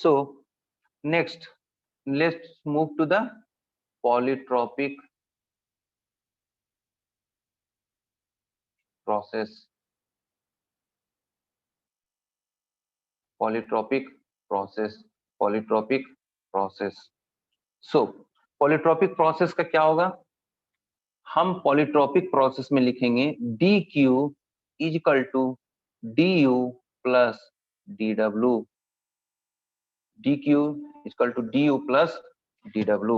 So next, let's move to the polytropic process. Polytropic process. So polytropic process का क्या होगा? हम polytropic process में लिखेंगे dq is equal to du plus dw. dq is equal to du plus dw.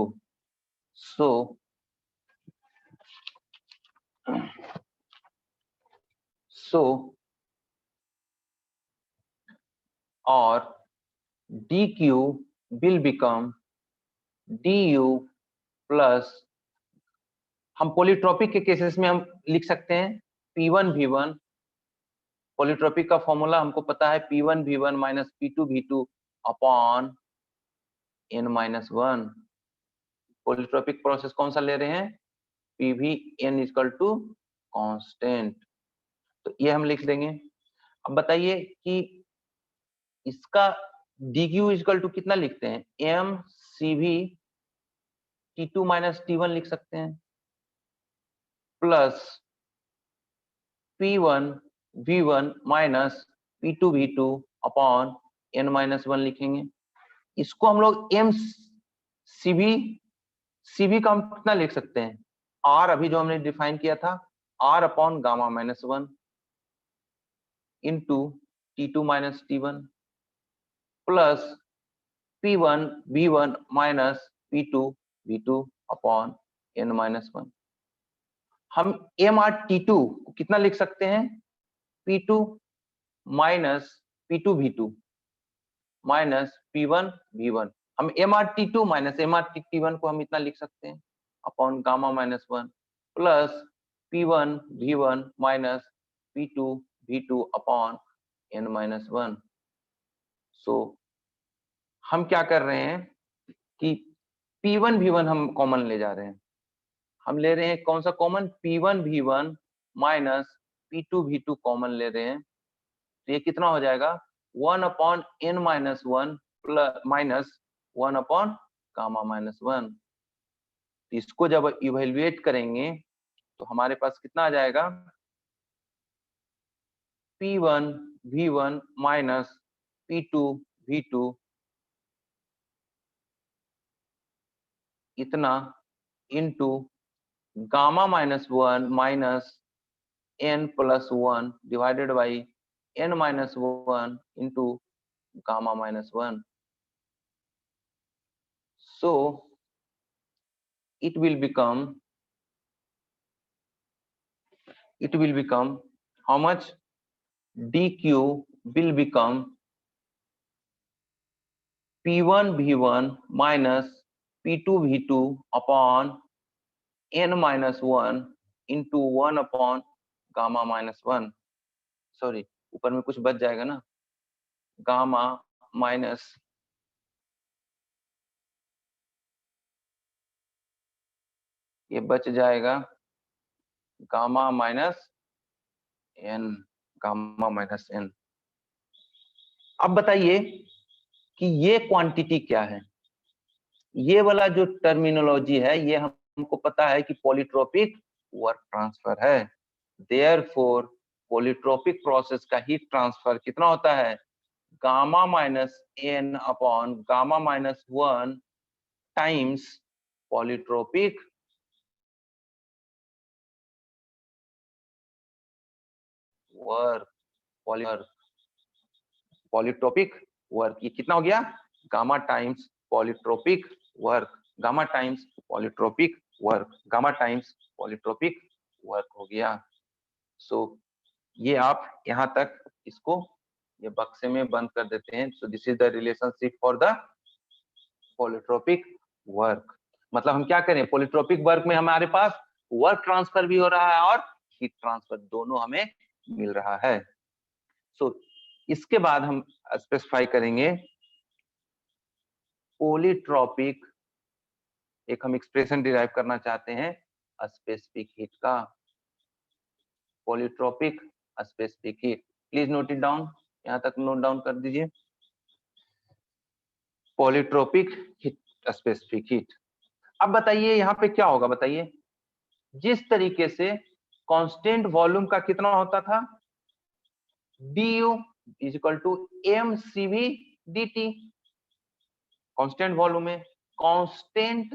So or dq will become du plus, हम polytropic के cases में हम लिख सकते हैं P1 V1. पॉलीट्रॉपिक का फॉर्मूला हमको पता है P1 V1 minus P2 V2 upon n-1. Polytropic process कौन सा ले रहे हैं? PV n equal to constant. तो ये हम लिख देंगे. अब बताइए कि इसका dq इक्वल टू कितना लिखते हैं? m CV T2 minus T1 लिख सकते हैं plus P1 V1 minus P2 V2 upon n-1 लिखेंगे. इसको हम लोग m CV का हम कितना लिख सकते हैं? R अभी जो हमने डिफाइन किया था R upon gamma minus 1 into T2 minus T1 plus P1 V1 minus P2 V2 upon n-1. हम MRT2 को कितना लिख सकते हैं? P2 minus P2 V2 minus P1 V1. हम MRT2 माइनस MRT1 को हम इतना लिख सकते हैं upon gamma minus 1 plus P1 V1 minus P2 V2 upon n-1. सो हम क्या कर रहे हैं कि P1 V1 हम कॉमन ले जा रहे हैं. हम ले रहे हैं कौन सा common? P1 V1 minus P2 V2 common ले रहे हैं. तो ये कितना हो जाएगा? 1 upon n-1 plus minus 1 upon gamma minus 1. इसको जब इवेल्युएट करेंगे तो हमारे पास कितना आ जाएगा? P1 V1 minus P2 V2 इतना into gamma minus 1 minus n plus 1 divided by n-1 into gamma minus 1. So it will become how much? dq will become P1 V1 minus P2 V2 upon n-1 into 1 upon gamma minus 1. Sorry, ऊपर में कुछ बच जाएगा ना, gamma minus ये बच जाएगा gamma minus n. अब बताइए कि ये क्वांटिटी क्या है? ये वाला जो टर्मिनोलॉजी है ये हमको पता है कि पॉलीट्रोपिक वर्क ट्रांसफर है. देयरफॉर पॉलीट्रोपिक प्रोसेस का हीट ट्रांसफर कितना होता है? Gamma minus n upon gamma minus 1 times polytropic work. Polytropic work ये कितना हो गया? Gamma times polytropic work, gamma times polytropic work, gamma times polytropic work हो गया. सो ये आप यहाँ तक इसको ये बक्से में बंद कर देते हैं. So this is the relationship for the polytropic work. मतलब हम क्या करें? पॉलीट्रोपिक वर्क में हमारे पास वर्क ट्रांसफर भी हो रहा है और हीट ट्रांसफर दोनों हमें मिल रहा है. सो इसके बाद हम स्पेसिफाई करेंगे पॉलीट्रोपिक, एक हम एक्सप्रेशन डिराइव करना चाहते हैं स्पेसिफिक हीट का. Polytropic specific heat, please note it down. यहाँ तक नोट डाउन कर दीजिए. Polytropic heat, specific heat. अब बताइए यहाँ पे क्या होगा, बताइए। जिस तरीके से कांस्टेंट वॉल्यूम का कितना होता था, du is equal to mcv dt, constant volume में। कांस्टेंट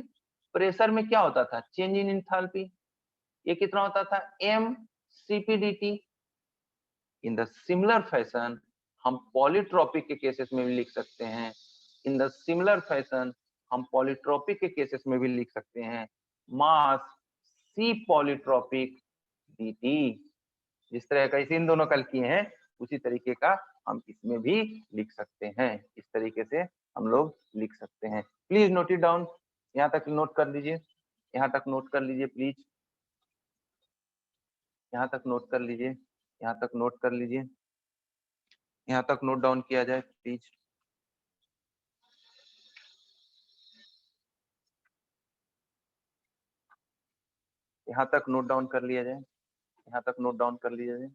प्रेशर में क्या होता था, चेंज इन एंथैल्पी, ये कितना होता था, mcp dt। In the similar fashion हम पॉलीट्रोपिक के केसेस में भी लिख सकते हैं, इन द सिमिलर फैशन हम पॉलीट्रोपिक के केसेस में भी लिख सकते हैं, मास सी पॉलीट्रोपिक dt। जिस तरह का इसे इन दोनों कल किए हैं उसी तरीके का हम इसमें भी लिख सकते हैं, इस तरीके से हम लोग लिख सकते हैं। प्लीज नोट इट डाउन, यहाँ तक नोट कर लीजिए, यहाँ तक नोट कर लीजिए प्लीज, यहाँ तक नोट कर लीजिए, यहाँ तक नोट कर लीजिए, यहाँ तक नोट डाउन किया जाए प्लीज। यहाँ तक नोट डाउन कर लिया जाए, यहाँ तक नोट डाउन कर लिया जाए।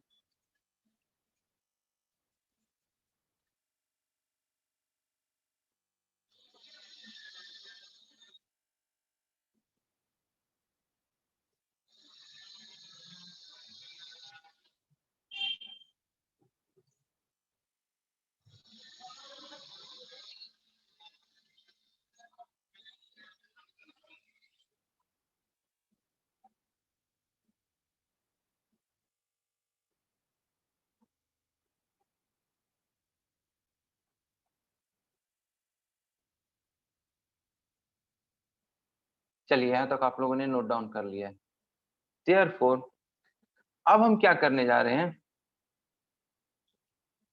चलिए यहाँ तक आप लोगों ने नोट डाउन कर लिया है। Therefore, अब हम क्या करने जा रहे हैं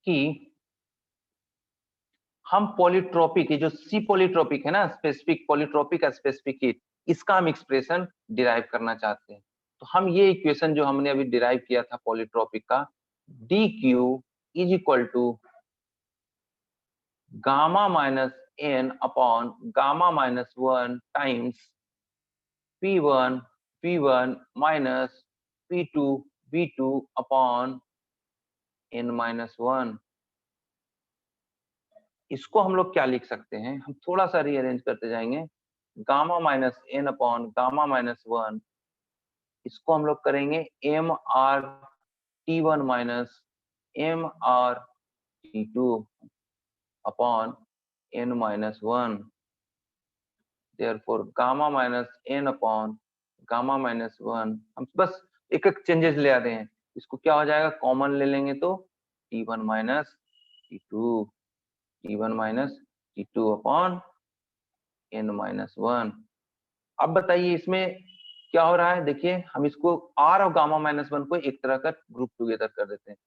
कि हम पॉलीट्रोपिक, ये जो सी पॉलीट्रोपिक है ना, स्पेसिफिक पॉलीट्रोपिक स्पेसिफिक हीट, इसका हम एक्सप्रेशन डिराइव करना चाहते हैं। तो हम ये इक्वेशन जो हमने अभी डिराइव किया था पॉलीट्रोपिक का, D Q is equal to gamma minus N upon gamma minus 1 times P1 minus P2 upon n minus 1। इसको हम लोग क्या लिख सकते हैं, हम थोड़ा सा रीअरेंज करते जाएंगे। Gamma minus N upon gamma minus 1, इसको हम लोग करेंगे M R T1 minus M R T2 upon n minus 1। Therefore gamma minus N upon gamma minus 1, हम बस एक एक चेंजेस ले आते हैं। इसको क्या हो जाएगा, कॉमन ले लेंगे तो T1 minus T2, T1 minus T2 upon n minus 1। अब बताइए इसमें क्या हो रहा है, देखिए हम इसको r और गामा माइनस 1 को एक तरह का ग्रुप टुगेदर कर देते हैं।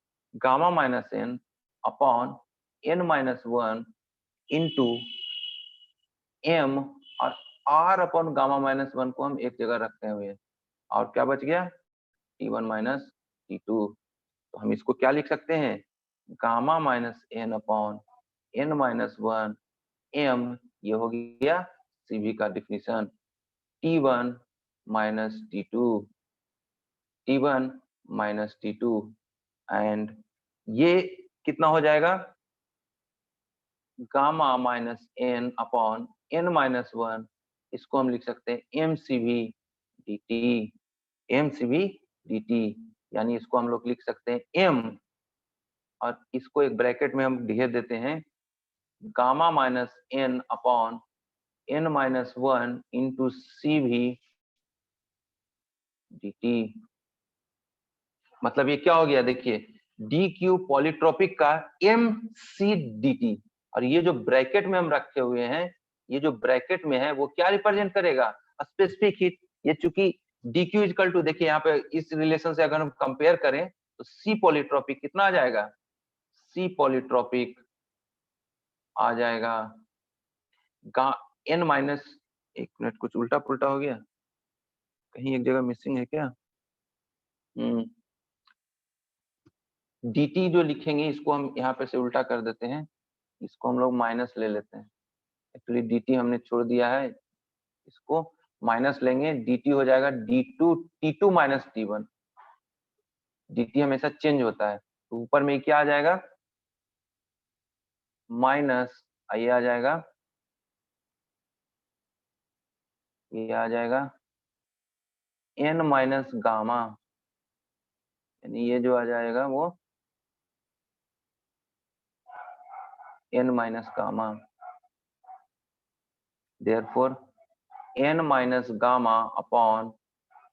Gamma minus n upon n minus 1 into m, और r अपॉन गामा माइनस 1 को हम एक जगह रखते हुए, और क्या बच गया, T1 माइनस T2। तो हम इसको क्या लिख सकते हैं, gamma minus n upon n minus 1 m, ये हो गया सीवी का definition, T1 minus T2, T1 minus T2, and ये कितना हो जाएगा, gamma minus n upon n minus 1, इसको हम लिख सकते हैं mCV dt, mCV dt, यानी इसको हम लोग लिख सकते हैं m, और इसको एक ब्रैकेट में हम घेर देते हैं, gamma minus n upon n minus 1 into CV dt। मतलब ये क्या हो गया, देखिए डी क्यू पॉलीट्रोपिक का mCdt, और ये जो ब्रैकेट में हम रखे हुए हैं, ये जो ब्रैकेट में है वो क्या रिप्रेजेंट करेगा, स्पेसिफिक हीट। ये चूंकि डी क्यू इजकल टू, देखिए यहाँ पे इस रिलेशन से अगर हम कंपेयर करें तो सी पॉलीट्रोपिक कितना आ जाएगा, सी पॉलीट्रोपिक आ जाएगा n माइनस, एक मिनट कुछ उल्टा पुल्टा हो गया, कहीं एक जगह मिसिंग है क्या, dt जो लिखेंगे इसको हम यहाँ पे से उल्टा कर देते हैं, इसको हम लोग माइनस ले लेते हैं। एक्चुअली dt हमने छोड़ दिया है, इसको माइनस लेंगे, dt हो जाएगा d2 t2 minus t1, dt हमेशा चेंज होता है, तो ऊपर में क्या आ जाएगा, माइनस, ये आ जाएगा ये आ जाएगा n माइनस गामा, यानी ये जो आ जाएगा वो n minus gamma. therefore n minus gamma upon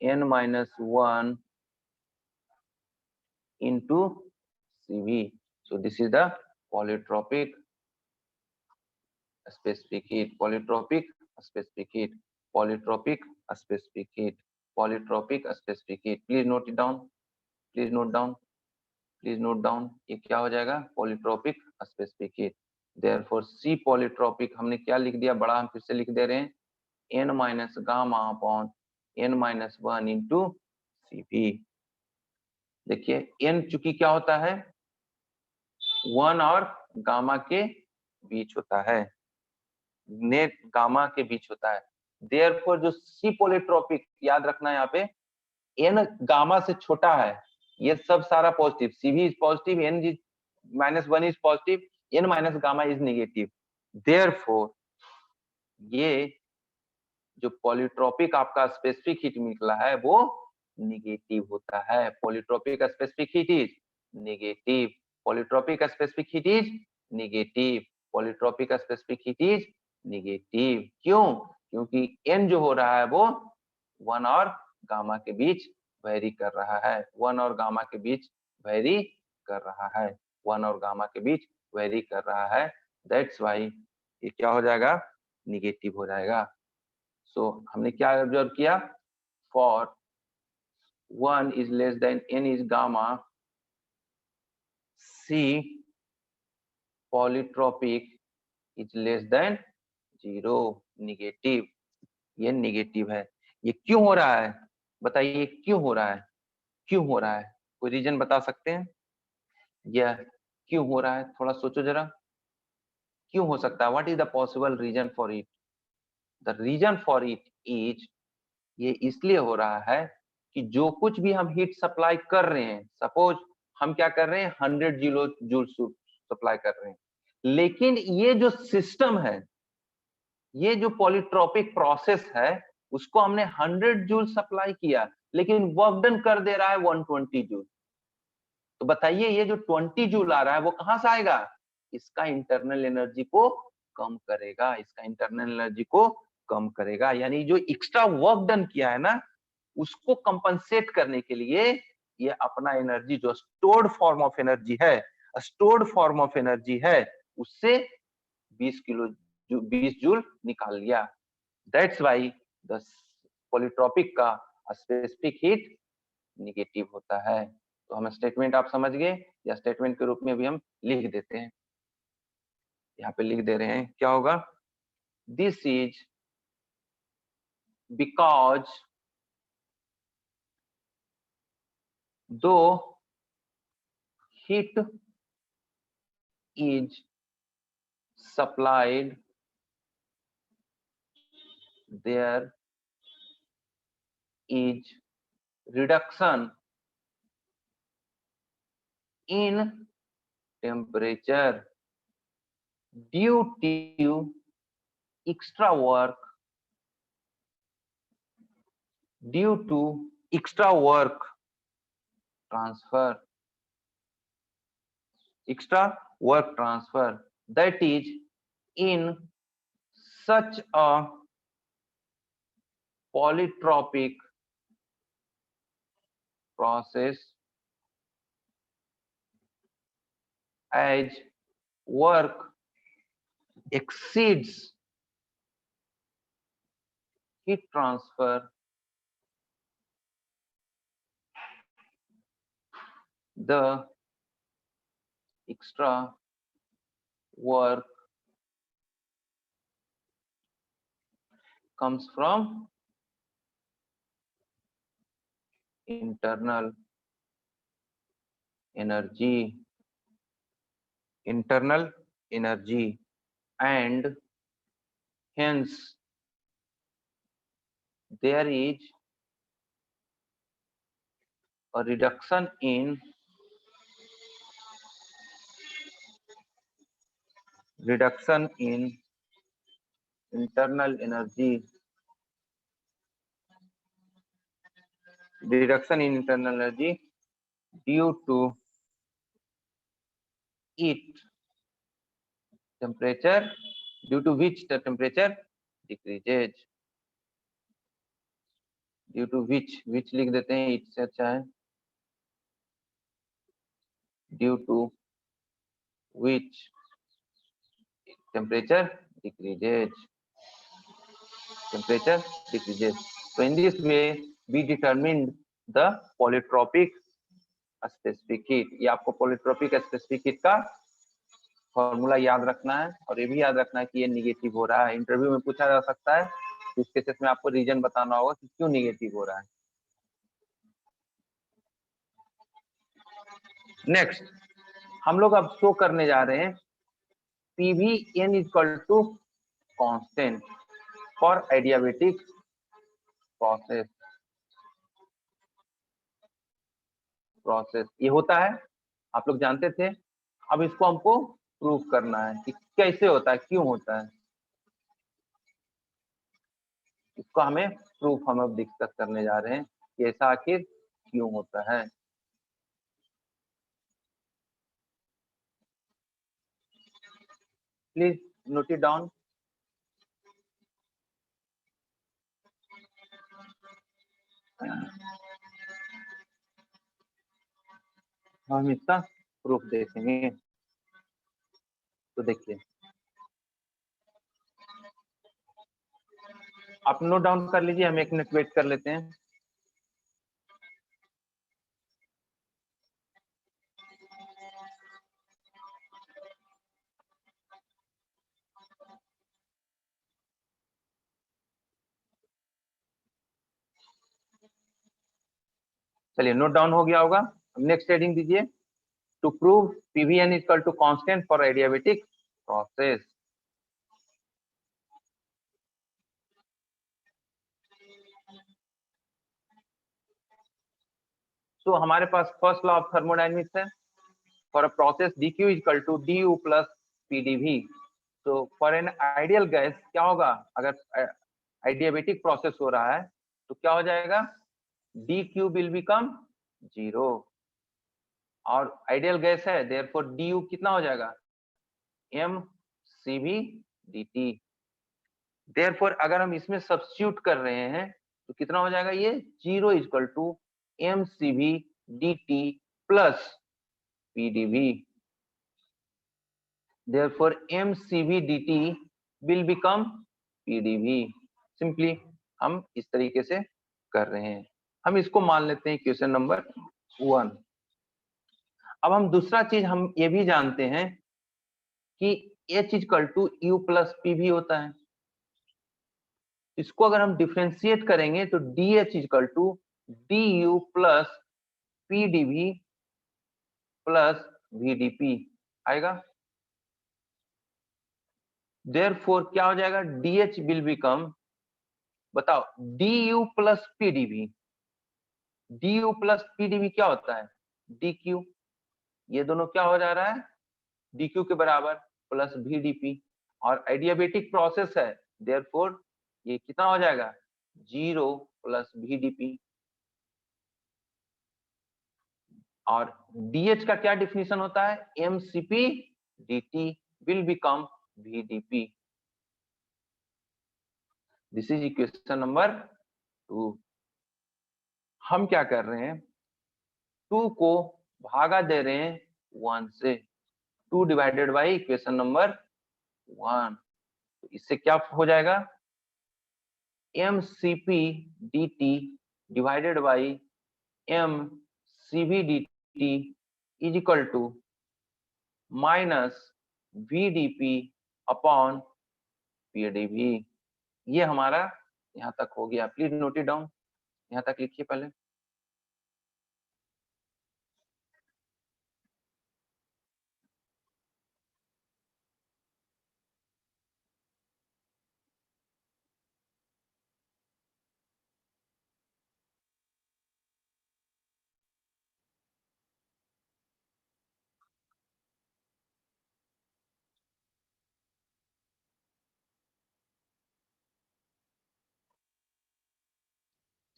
n minus 1 into Cv. So this is the polytropic specific heat, polytropic specific heat, polytropic specific heat, polytropic specific heat. Please note it down, please note down, please note down। ये क्या हो जाएगा? Polytropic specific heat. Therefore सी polytropic हमने क्या लिख दिया बड़ा, हम फिर से लिख दे रहे हैं n minus gamma upon n minus 1 into Cv। देखिए n चूंकि क्या होता है 1 और गामा के बीच होता है, नेट गामा के बीच होता है। देयरफॉर जो सी पॉलीट्रोपिक, याद रखना यहाँ पे n गामा से छोटा है, ये सब सारा positive, Cv is positive, n is minus 1 is positive, n minus gamma is negative. Therefore ये जो पॉलीट्रोपिक आपका स्पेसिफिक हीट निकला है वो निगेटिव होता है। Polytropic specific heat is negative, polytropic specific heat is negative, polytropic specific heat is negative. क्यों? क्योंकि n जो हो रहा है वो 1 और गामा के बीच वेरी कर रहा है, 1 और गामा के बीच वेरी कर रहा है, 1 और गामा के बीच वेरी कर रहा है। दैट्स वाई ये क्या हो जाएगा? निगेटिव हो जाएगा। सो हमने क्या ऑब्जर्व किया? For 1 is less than n is gamma, C polytropic is less than 0, negative. ये निगेटिव है। ये क्यों हो रहा है? बताइए क्यों हो रहा है? क्यों हो रहा है? कोई रीजन बता सकते हैं? यह क्यों हो रहा है? थोड़ा सोचो जरा, क्यों हो सकता है? What is the possible reason for it? The reason for it is, ये इसलिए हो रहा है कि जो कुछ भी हम हीट सप्लाई कर रहे हैं, सपोज हम क्या कर रहे हैं 100 जूल सप्लाई कर रहे हैं, लेकिन ये जो सिस्टम है, ये जो पॉलीट्रोपिक प्रोसेस है, उसको हमने 100 जूल सप्लाई किया, लेकिन वर्क डन कर दे रहा है 120 जूल। तो बताइए ये जो 20 जूल आ रहा है वो कहां से आएगा? इसका इंटरनल एनर्जी को कम करेगा, इसका इंटरनल एनर्जी को कम करेगा। यानी जो एक्स्ट्रा वर्क डन किया है ना, उसको कंपनसेट करने के लिए ये अपना एनर्जी जो स्टोर्ड फॉर्म ऑफ एनर्जी है, स्टोर्ड फॉर्म ऑफ एनर्जी है, उससे 20 जूल निकाल लिया। दैट्स व्हाई द पॉलीट्रोपिक का स्पेसिफिक हीट निगेटिव होता है। तो हम स्टेटमेंट आप समझ गए, या स्टेटमेंट के रूप में भी हम लिख देते हैं, यहाँ पे लिख दे रहे हैं क्या होगा? दिस इज बिकॉज दो heat is supplied, there is reduction in temperature due to extra work, due to extra work transfer, extra work transfer, that is in such a polytropic process as work exceeds heat transfer, the extra work comes from internal energy, internal energy, and hence there is a reduction in internal energy reduction in internal energy due to heat temperature, due to which the temperature decreases, due to which लिख देते हैं, heat से अच्छा है, due to which temperature decreases, temperature decreases. So in this way we determined the polytropic specific heat. ये आपको polytropic specific heat का formula याद रखना है, और ये भी याद रखना है कि ये निगेटिव हो रहा है। इंटरव्यू में पूछा जा सकता है, इस केसेस में आपको रीजन बताना होगा कि क्यों निगेटिव हो रहा है। नेक्स्ट हम लोग अब शो करने जा रहे हैं PVN equal to constant for adiabatic process. ये होता है, आप लोग जानते थे, अब इसको हमको प्रूव करना है कि कैसे होता है, क्यों होता है, इसको हमें प्रूफ हम अब डिस्कस करने जा रहे हैं कि ऐसा आखिर क्यों होता है। Please note it down. हम इसका प्रूफ देखेंगे, तो देखिए आप नोट डाउन कर लीजिए, हम 1 मिनट वेट कर लेते हैं। चलिए नोट डाउन हो गया होगा, नेक्स्ट हेडिंग दीजिए, to prove PVN equal to constant for adiabatic process. तो हमारे पास फर्स्ट लॉ ऑफ थर्मोडायनेमिक्स है, for a process dq equal to du plus pdv। तो फॉर एन आइडियल गैस क्या होगा, अगर एडियाबेटिक प्रोसेस हो रहा है तो क्या हो जाएगा, dq विल बिकम 0, और आइडियल गैस है देयरफॉर du कितना हो जाएगा, mCv dt। देयरफॉर अगर हम इसमें सब्स्टिट्यूट कर रहे हैं तो कितना हो जाएगा, ये 0 equal to mCv dt plus pdv। therefore mCv dt will become pdv। Simply हम इस तरीके से कर रहे हैं, हम इसको मान लेते हैं क्वेश्चन नंबर 1। अब हम दूसरा चीज हम ये भी जानते हैं कि H equal to U plus P भी होता है। इसको अगर हम डिफ्रेंशिएट करेंगे तो DH equal to DU plus PdV plus VdP आएगा। देयरफॉर क्या हो जाएगा, DH विल बिकम, बताओ, DU plus PdV। DU plus PdV क्या होता है, DQ। ये दोनों क्या हो जा रहा है, DQ के बराबर प्लस VdP, और एडियाबेटिक प्रोसेस है देयरफॉर ये कितना हो जाएगा, 0 प्लस VdP। और DH का क्या डिफिनीशन होता है, mCp dt will become VdP। This is equation number 2। हम क्या कर रहे हैं, 2 को भागा दे रहे हैं 1 से, 2 डिवाइडेड बाई इक्वेशन नंबर 1। तो इससे क्या हो जाएगा, mCp dt divided by mCv dt is equal to minus VdP upon PdV। ये हमारा यहाँ तक हो गया, प्लीज नोट इट डाउन, यहाँ तक लिखिए पहले।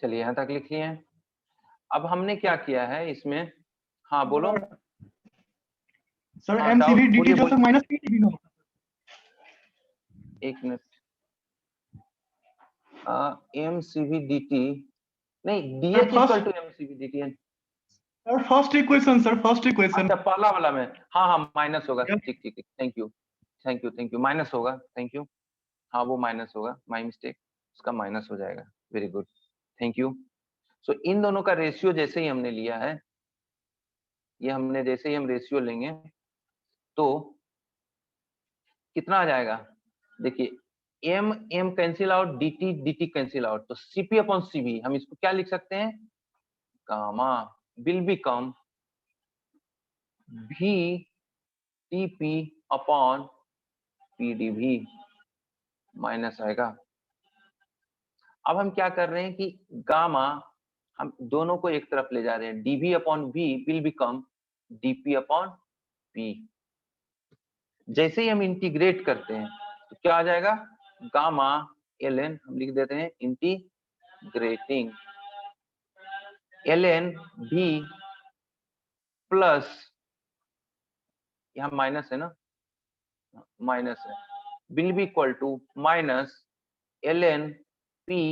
चलिए यहाँ तक लिख लिए हैं। अब हमने क्या किया है इसमें, हाँ बोलो। सर हाँ एमसीवी डाउट डीटी बोलिए जो सर बोलिए। माइनस पीटीवी में होता एक minute, M C V D T नहीं, डी है H equal to M C V D T. Sir first equation, sir first equation. अच्छा पहला वाला में, हाँ हाँ माइनस होगा, ठीक ठीक ठीक, thank you thank you thank you, minus होगा, थैंक यू। हाँ वो माइनस होगा, माई मिस्टेक, उसका माइनस हो जाएगा, वेरी गुड, थैंक यू। सो इन दोनों का रेशियो जैसे ही हमने लिया है, ये हमने जैसे ही हम रेशियो लेंगे तो कितना आ जाएगा, देखिए M M cancel out, dt dt cancel out, तो cp अपॉन cv हम इसको क्या लिख सकते हैं, gamma will become v tp upon pdv minus आएगा। अब हम क्या कर रहे हैं कि गामा हम दोनों को एक तरफ ले जा रहे हैं, dv upon v will become dp upon p। जैसे ही हम इंटीग्रेट करते हैं तो क्या आ जाएगा, गामा ln हम लिख देते हैं इंटीग्रेटिंग ln v प्लस, यहाँ माइनस है ना, माइनस है, will be equal to minus ln p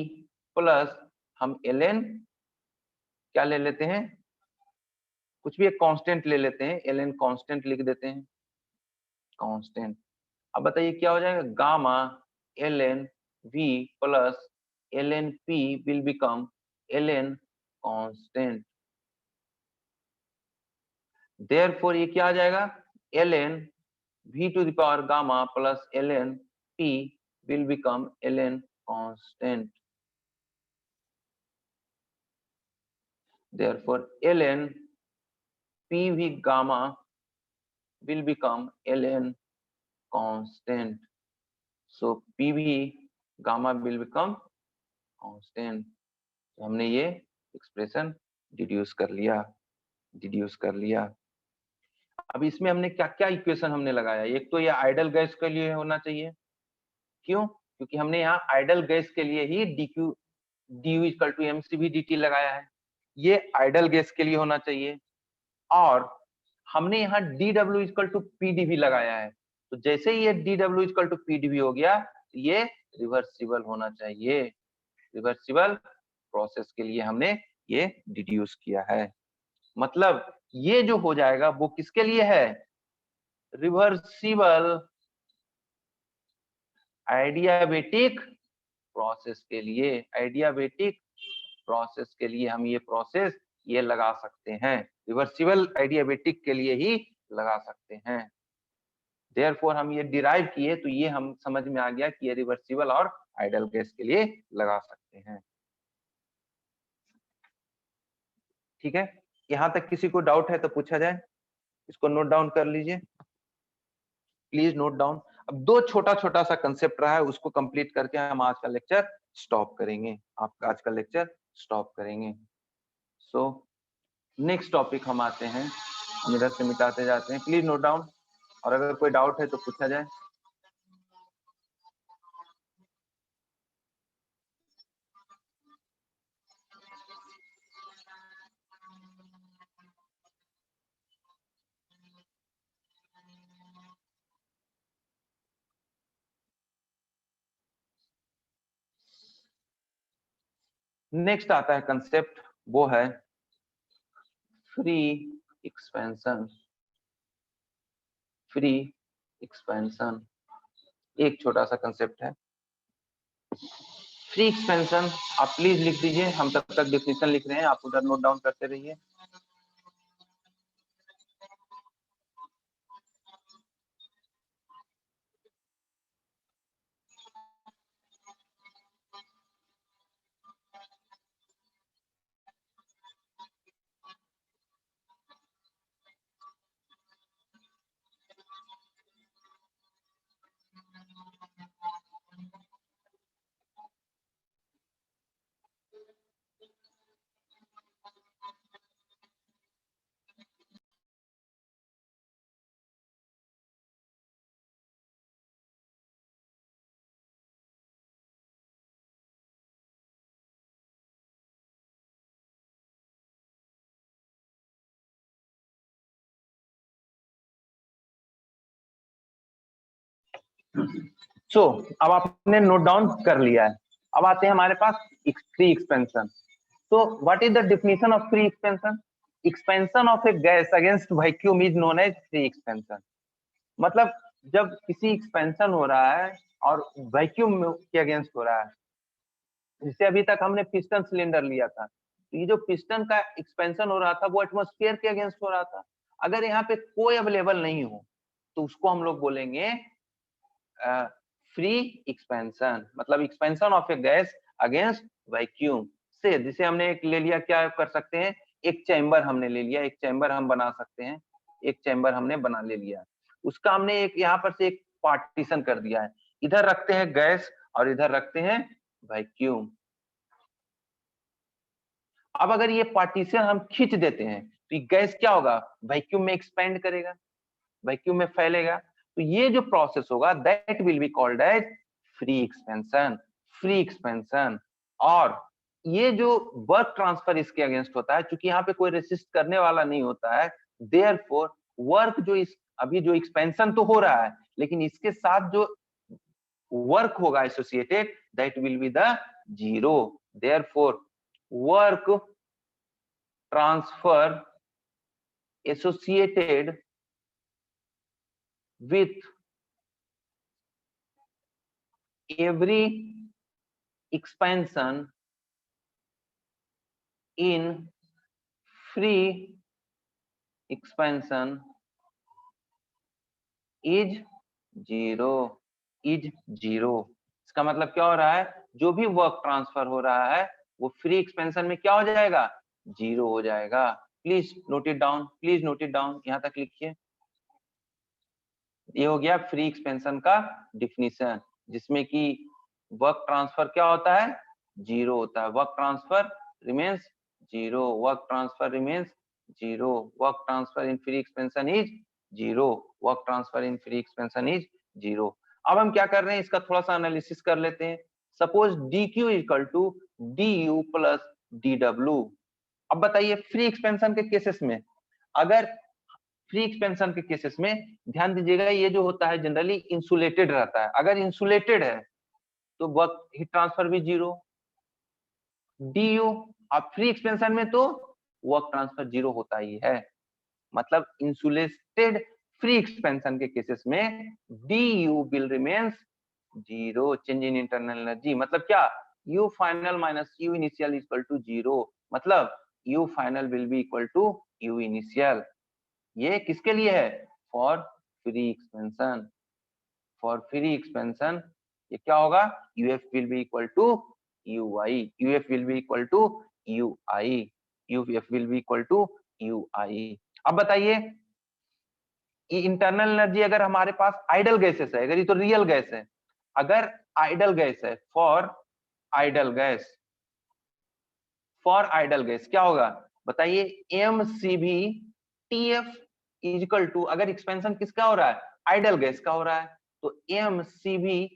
plus, हम ln क्या ले लेते हैं, कुछ भी एक कांस्टेंट ले लेते हैं, ln कांस्टेंट लिख देते हैं, कांस्टेंट। अब बताइए क्या हो जाएगा, gamma ln v plus ln p will become ln constant. Therefore ये क्या आ जाएगा, ln v to the power gamma plus ln p will become ln constant. Therefore ln pv gamma will become ln constant. So pv gamma will become constant. तो हमने ये expression deduce कर लिया। अब इसमें हमने क्या क्या इक्वेशन हमने लगाया, एक तो ये आइडल गैस के लिए होना चाहिए, क्यों, क्योंकि हमने यहाँ आइडल गैस के लिए ही dq du equal to mcv dt लगाया है, ये आइडल गैस के लिए होना चाहिए। और हमने यहाँ dw इक्वल टू pdv लगाया है, तो जैसे ही ये dw इक्वल टू pdv हो गया, ये रिवर्सिबल होना चाहिए, रिवर्सिबल प्रोसेस के लिए हमने ये डिड्यूस किया है। मतलब ये जो हो जाएगा वो किसके लिए है, रिवर्सिबल एडियाबेटिक प्रोसेस के लिए, एडियाबेटिक प्रोसेस के लिए हम ये प्रोसेस ये लगा सकते हैं, रिवर्सिबल एडियाबेटिक के लिए ही लगा सकते हैं। देयरफॉर हम ये डिराइव किए तो ये हम समझ में आ गया कि ये रिवर्सिबल और आइडल गैस के लिए लगा सकते हैं। ठीक है, यहाँ तक किसी को डाउट है तो पूछा जाए, इसको नोट डाउन कर लीजिए, प्लीज नोट डाउन। अब दो छोटा छोटा सा कंसेप्ट रहा है, उसको कंप्लीट करके हम आज का लेक्चर स्टॉप करेंगे, आपका आज का लेक्चर स्टॉप करेंगे। सो नेक्स्ट टॉपिक हम आते हैं, हम इधर से मिटाते जाते हैं, प्लीज नोट डाउन, और अगर कोई डाउट है तो पूछा जाए। नेक्स्ट आता है कंसेप्ट, वो है फ्री एक्सपेंशन। फ्री एक्सपेंशन एक छोटा सा कंसेप्ट है, फ्री एक्सपेंशन आप प्लीज लिख दीजिए, हम तब तक डेफिनेशन लिख रहे हैं, आप उधर नोट डाउन करते रहिए। सो अब आपने नोट डाउन कर लिया है। अब आते हैं हमारे पास फ्री एक्सपेंशन। तो what is the definition of free expansion? Expansion of a gas against vacuum is known as free expansion. मतलब जब किसी एक्सपेंशन हो रहा है और वैक्यूम के अगेंस्ट हो रहा है, जिससे अभी तक हमने पिस्टन सिलेंडर लिया था, तो ये जो पिस्टन का एक्सपेंशन हो रहा था वो एटमॉस्फेयर के अगेंस्ट हो रहा था। अगर यहाँ पे कोई अवेलेबल नहीं हो तो उसको हम लोग बोलेंगे फ्री एक्सपेंशन। मतलब expansion of a gas against vacuum से, जिसे हमने एक ले लिया, क्या कर सकते हैं, एक चैम्बर हमने ले लिया, एक चैम्बर हम बना सकते हैं, एक चैम्बर हमने बना ले लिया, उसका हमने एक यहाँ पर से एक पार्टीशन कर दिया है, इधर रखते हैं गैस और इधर रखते हैं वैक्यूम। अब अगर ये पार्टीशन हम खींच देते हैं तो ये गैस क्या होगा, वैक्यूम में एक्सपेंड करेगा, वैक्यूम में फैलेगा। तो ये जो प्रोसेस होगा that will be called as free expansion. Free expansion. और ये जो वर्क ट्रांसफर इसके अगेंस्ट होता है, क्योंकि यहाँ पे कोई रेसिस्ट करने वाला नहीं होता है, देयरफॉर वर्क जो इस अभी जो एक्सपेंशन तो हो रहा है, लेकिन इसके साथ जो वर्क होगा associated that will be the zero. Therefore work transfer associated with every expansion in free expansion is zero। is zero। इसका मतलब क्या हो रहा है, जो भी वर्क ट्रांसफर हो रहा है वो फ्री एक्सपेंशन में क्या हो जाएगा, जीरो हो जाएगा। Please note it down, please note it down, यहां तक लिखिए। ये हो गया फ्री एक्सपेंशन का डिफिनीशन, जिसमें कि वर्क ट्रांसफर क्या होता है, जीरो होता है। Work transfer remains zero, work transfer remains zero, work transfer in free expansion is zero, work transfer in free expansion is zero. अब हम क्या कर रहे हैं, इसका थोड़ा सा एनालिसिस कर लेते हैं। Suppose D Q equal to D U plus D W. अब बताइए फ्री एक्सपेंशन के केसेस में, अगर फ्री एक्सपेंशन के केसेस में ध्यान दीजिएगा, ये जो होता है जनरली इंसुलेटेड रहता है। अगर इंसुलेटेड है तो वर्क हीट ट्रांसफर भी जीरो, डीयू। अब फ्री एक्सपेंशन में तो वर्क ट्रांसफर जीरो होता ही है। मतलब इंसुलेटेड फ्री एक्सपेंशन के केसेस में dU will remains zero, change in internal energy. मतलब क्या, U final minus U initial equal to zero. मतलब U final will be equal to U initial. ये किसके लिए है, for free expansion. For free expansion ये क्या होगा, UF will be equal to UI, UF will be equal to UI, UF will be equal to UI. अब बताइए, ये इंटरनल एनर्जी अगर हमारे पास आइडल गैसेस है, अगर ये तो रियल गैस है, अगर आइडल गैस है, for ideal gas, for ideal gas क्या होगा बताइए, M C V T F equal to, अगर एक्सपेंशन किसका हो रहा है, आइडल गैस का हो रहा है, तो M C V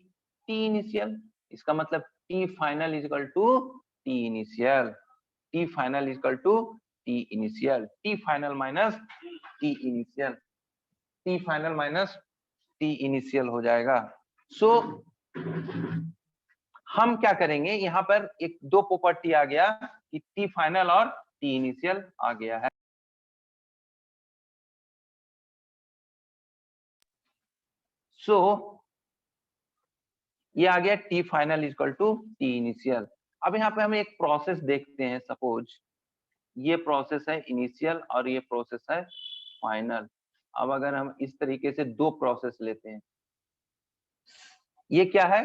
T initial. इसका मतलब T final equal to T initial, T final equal to T initial, T final minus T initial, T final minus T initial हो जाएगा। सो हम क्या करेंगे, यहाँ पर एक दो प्रॉपर्टी आ गया कि टी फाइनल और टी इनिशियल आ गया है। सो ये आ गया T final equal to T initial. अब यहाँ पे हम एक प्रोसेस देखते हैं। सपोज ये प्रोसेस है इनिशियल और ये प्रोसेस है फाइनल। अब अगर हम इस तरीके से दो प्रोसेस लेते हैं, ये क्या है,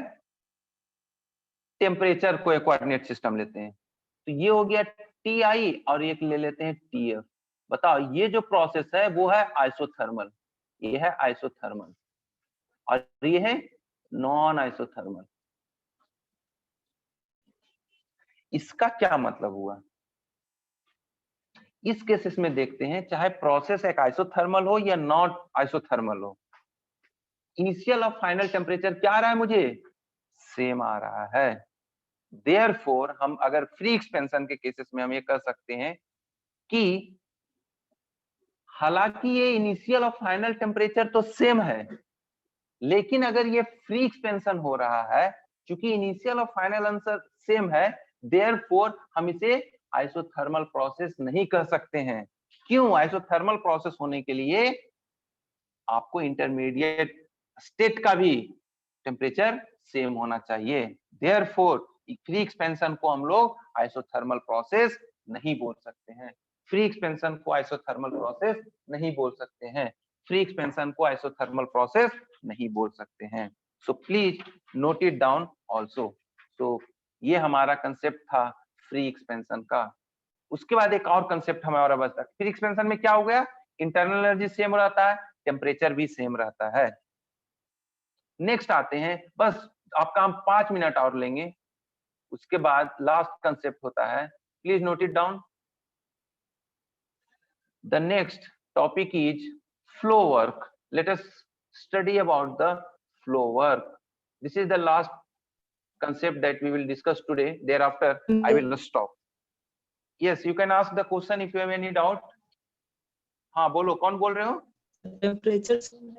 टेम्परेचर को कोऑर्डिनेट सिस्टम लेते हैं, तो ये हो गया टी आई और एक ले लेते हैं टी एफ। बताओ ये जो प्रोसेस है वो है आइसोथर्मल, ये है आइसोथर्मल और ये है नॉन आइसोथर्मल। इसका क्या मतलब हुआ, इस केसेस में देखते हैं, चाहे प्रोसेस एक आइसोथर्मल हो या नॉन आइसोथर्मल हो, इनिशियल और फाइनल टेम्परेचर क्या आ रहा है मुझे, सेम आ रहा है। देयरफॉर हम अगर फ्री एक्सपेंशन के केसेस में हम ये कर सकते हैं कि हालांकि ये इनिशियल और फाइनल टेम्परेचर तो सेम है, लेकिन अगर ये फ्री एक्सपेंशन हो रहा है, क्योंकि इनिशियल और फाइनल आंसर सेम है, देयरफॉर हम इसे आइसोथर्मल प्रोसेस नहीं कह सकते हैं। क्यों? आइसोथर्मल प्रोसेस होने के लिए आपको इंटरमीडिएट स्टेट का भी टेम्परेचर सेम होना चाहिए। देयरफॉर फ्री एक्सपेंशन को हम लोग आइसोथर्मल प्रोसेस नहीं बोल सकते हैं। फ्री एक्सपेंशन को आइसोथर्मल प्रोसेस नहीं बोल सकते हैं। फ्री एक्सपेंशन को आइसोथर्मल प्रोसेस नहीं बोल सकते हैं। सो please note it down also. तो ये हमारा कंसेप्ट था फ्री एक्सपेंशन का। उसके बाद एक और कंसेप्ट हमारा बचता है। फ्री एक्सपेंशन में क्या हो गया? इंटरनल एनर्जी सेम रहता है, टेम्परेचर भी सेम रहता है। नेक्स्ट आते हैं, बस आपका हम 5 मिनट और लेंगे, उसके बाद लास्ट कंसेप्ट होता है। Please note it down. The next topic is flow work. Let us study about the flow work. This is the last concept that we will discuss today. Thereafter I will stop. Yes, you can ask the question if you have any doubt. हाँ बोलो, कौन बोल रहे हो? Temperature same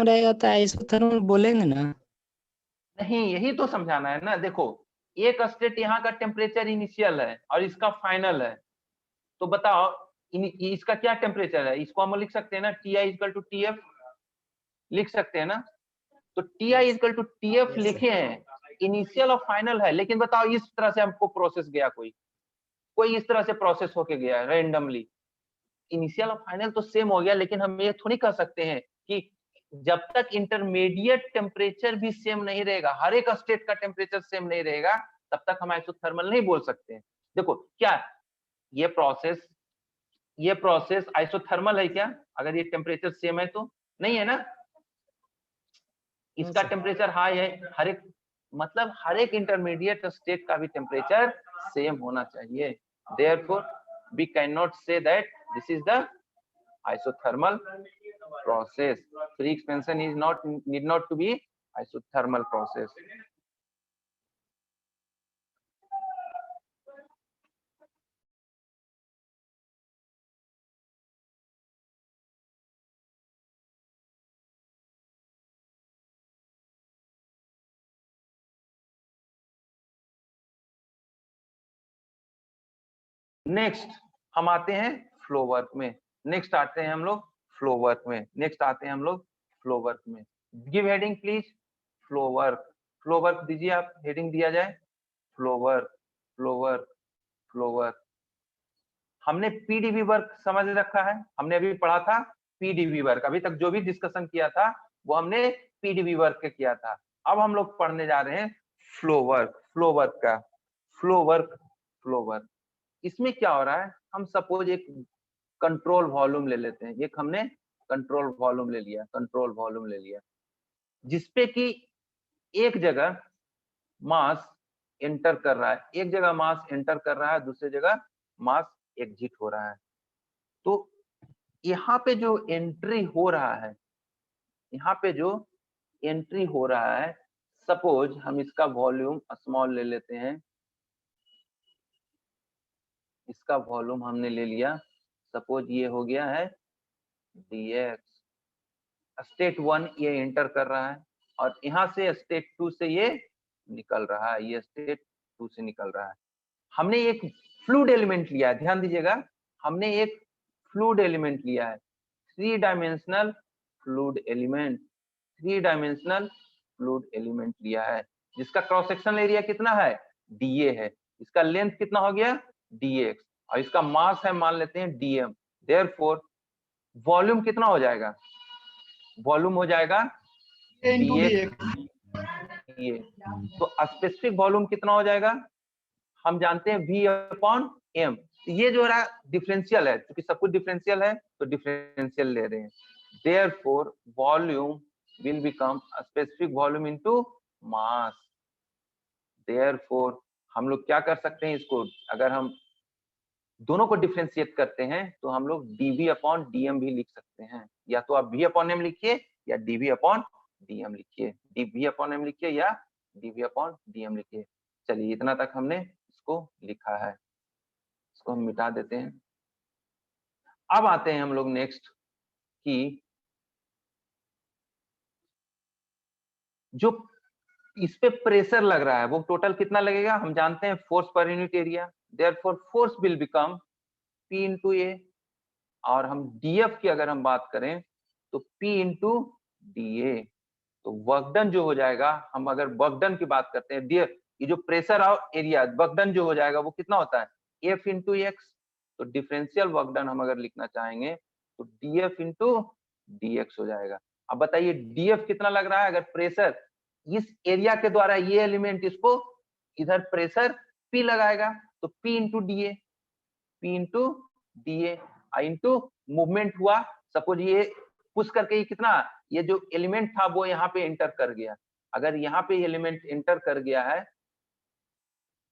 रहेगा तो isothermal बोलेंगे ना? नहीं, यही तो समझाना है ना। देखो, एक स्टेट यहाँ का टेम्परेचर इनिशियल है और इसका फाइनल है, तो बताओ इसका क्या टेम्परेचर है? इसको हम लिख सकते हैं ना, Ti इक्वल टू Tf, लिख सकते हैं ना। तो Ti इक्वल टू Tf लिखे हैं, इनिशियल और फाइनल है। लेकिन बताओ इस तरह से हमको प्रोसेस गया, कोई इस तरह से प्रोसेस होके गया रैंडमली, इनिशियल और फाइनल तो सेम हो गया, लेकिन हम ये थोड़ी कह सकते हैं कि जब तक इंटरमीडिएट टेम्परेचर भी सेम नहीं रहेगा, हर एक स्टेट का टेम्परेचर सेम नहीं रहेगा, तब तक हम आइसोथर्मल नहीं बोल सकते हैं। देखो क्या ये प्रोसेस आइसोथर्मल है क्या? अगर ये टेम्परेचर सेम है तो नहीं है ना। इसका टेम्परेचर हाई है, मतलब हर एक इंटरमीडिएट स्टेट का भी टेम्परेचर सेम होना चाहिए। Therefore, we cannot say that this is the isothermal process. Free expansion is need not to be isothermal process. Next हम आते हैं फ्लो वर्क में। नेक्स्ट आते हैं हम लोग फ्लो वर्क में। Give heading please. Flow work दीजिए आप, हेडिंग दिया जाए फ्लो वर्क। हमने पीडीवी वर्क समझ रखा है, हमने अभी पढ़ा था पीडीवी वर्क। अभी तक जो भी डिस्कशन किया था वो हमने पीडीवी वर्क के किया था। अब हम लोग पढ़ने जा रहे हैं फ्लो वर्क। इसमें क्या हो रहा है? हम सपोज एक कंट्रोल वॉल्यूम ले लेते हैं। एक हमने कंट्रोल वॉल्यूम ले लिया, जिसपे कि एक जगह मास एंटर कर रहा है, दूसरी जगह मास एग्जिट हो रहा है। तो यहाँ पे जो एंट्री हो रहा है, सपोज हम इसका वॉल्यूम स्मॉल ले लेते हैं। इसका वॉल्यूम हमने ले लिया, सपोज ये हो गया है dx। स्टेट 1 ये एंटर कर रहा है और यहाँ से स्टेट 2 से ये निकल रहा है, ये स्टेट 2 से निकल रहा है। हमने एक फ्लूइड एलिमेंट लिया है, ध्यान दीजिएगा, हमने एक फ्लूइड एलिमेंट लिया है, 3 डायमेंशनल फ्लूइड एलिमेंट लिया है, जिसका क्रॉस सेक्शनल एरिया कितना है? dA है। इसका लेंथ कितना हो गया? dx, और इसका मास है मान लेते हैं dm। देयरफॉर वॉल्यूम कितना हो जाएगा? वॉल्यूम हो जाएगा dx। तो स्पेसिफिक वॉल्यूम कितना हो जाएगा? हम जानते हैं V/m। ये जो रहा डिफरेंशियल है, क्योंकि सब कुछ डिफरेंशियल है तो डिफरेंशियल ले रहे हैं। Therefore volume will become specific volume into mass. Therefore हम लोग क्या कर सकते हैं, इसको अगर हम दोनों को डिफरेंशिएट करते हैं तो हम लोग dV/dm भी लिख सकते हैं। या तो आप V/m लिखिए या dV/dm लिखिए, dV/m लिखिए या dV/dm लिखिए। चलिए इतना तक हमने इसको लिखा है, इसको हम मिटा देते हैं। अब आते हैं हम लोग नेक्स्ट कि जो इस पे प्रेशर लग रहा है वो टोटल कितना लगेगा, हम जानते हैं force per unit area, therefore force will become P into A। और हम DF की अगर हम बात करें तो P into DA। तो वर्क डन जो हो जाएगा, हम अगर वर्क डन की बात करते हैं, DF ये जो प्रेशर और एरिया वर्क डन जो हो जाएगा वो कितना होता है F into X। तो डिफरेंशियल वर्क डन हम अगर लिखना चाहेंगे तो DF into DX हो जाएगा। अब बताइए DF कितना लग रहा है, अगर प्रेशर इस एरिया के द्वारा ये एलिमेंट इसको इधर प्रेशर P लगाएगा तो P into DA, P into DA into movement हुआ। सपोज ये पुश करके ये कितना, ये जो एलिमेंट था वो यहाँ पे एंटर कर गया, अगर यहाँ पे एलिमेंट एंटर कर गया है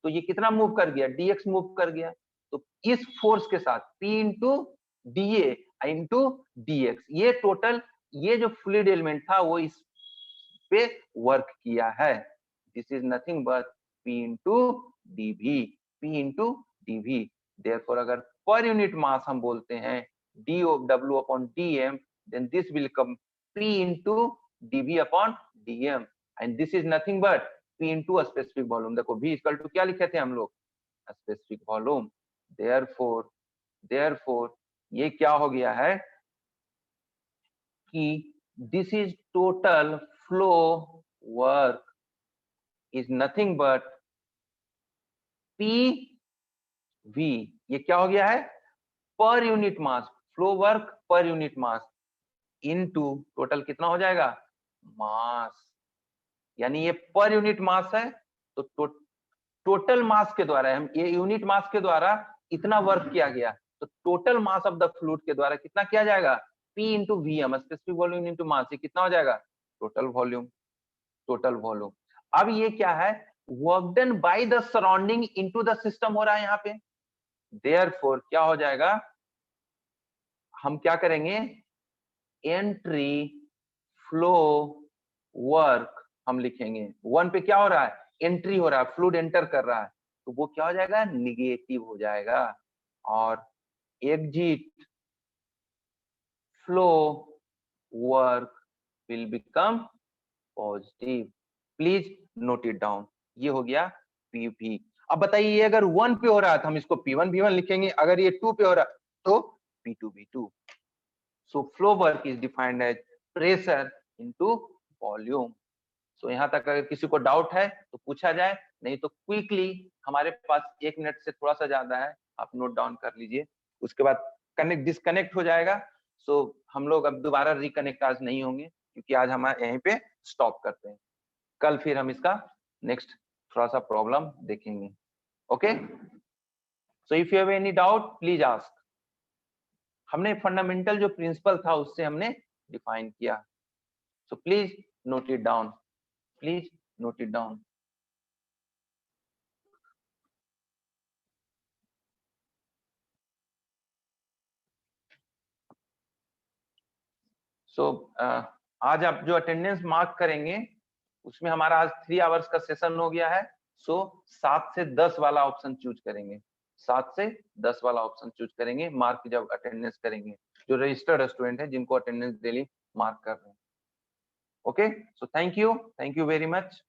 तो ये कितना मूव कर गया, dx मूव कर गया। तो इस फोर्स के साथ P into DA into DX, ये टोटल ये जो फ्लूइड एलिमेंट था वो इस पे वर्क किया है। This is nothing but P into DV, P into DV। Therefore अगर पर यूनिट मास हम बोलते हैं W upon dm, then this will come P into dV upon dm, and this is nothing but P into a specific volume। देखो V equal to क्या लिखे थे हम लोग, स्पेसिफिक वॉल्यूम। देयरफॉर ये क्या हो गया है कि this is total flow work is nothing but PV। ये क्या हो गया है, per unit mass, flow work per unit mass into total कितना हो जाएगा मास, यानी ये पर यूनिट मास है तो टोटल मास के द्वारा, हम ये यूनिट मास के द्वारा इतना वर्क किया गया तो total mass of the fluid के द्वारा कितना किया जाएगा, P into VM, specific volume into mass, ये कितना हो जाएगा टोटल वॉल्यूम, टोटल वॉल्यूम। अब ये क्या है, work done by the surrounding into the system हो रहा है यहाँ पे। देयरफॉर क्या हो जाएगा, हम क्या करेंगे, एंट्री फ्लो वर्क हम लिखेंगे, वन पे क्या हो रहा है, एंट्री हो रहा है, फ्लूइड एंटर कर रहा है तो वो क्या हो जाएगा निगेटिव हो जाएगा, और exit flow work will become positive. Please note it down, ये हो गया PP। अब बताइए ये अगर 1 पे हो रहा है तो हम इसको P1 V1 लिखेंगे, अगर ये 2 पे हो रहा है तो P2 V2। So flow work is defined as pressure into volume। So यहाँ तक अगर किसी को डाउट है तो पूछा जाए, नहीं तो क्विकली, हमारे पास 1 मिनट से थोड़ा सा ज्यादा है, आप नोट डाउन कर लीजिए, उसके बाद कनेक्ट डिस्कनेक्ट हो जाएगा। सो हम लोग अब दोबारा रिकनेक्ट आज नहीं होंगे क्योंकि आज हम यहीं पे स्टॉप करते हैं, कल फिर हम इसका नेक्स्ट थोड़ा सा प्रॉब्लम देखेंगे। Okay, so if you have any doubt please ask. हमने फंडामेंटल जो प्रिंसिपल था उससे हमने डिफाइन किया, so please note it down, please note it down. So आज आप जो अटेंडेंस मार्क करेंगे उसमें हमारा आज 3 आवर्स का सेशन हो गया है। सो 7 से 10 वाला ऑप्शन चूज करेंगे, 7 से 10 वाला ऑप्शन चूज करेंगे मार्क जब अटेंडेंस करेंगे, जो रजिस्टर्ड स्टूडेंट है जिनको अटेंडेंस डेली मार्क कर रहे हैं। Okay, so thank you very much.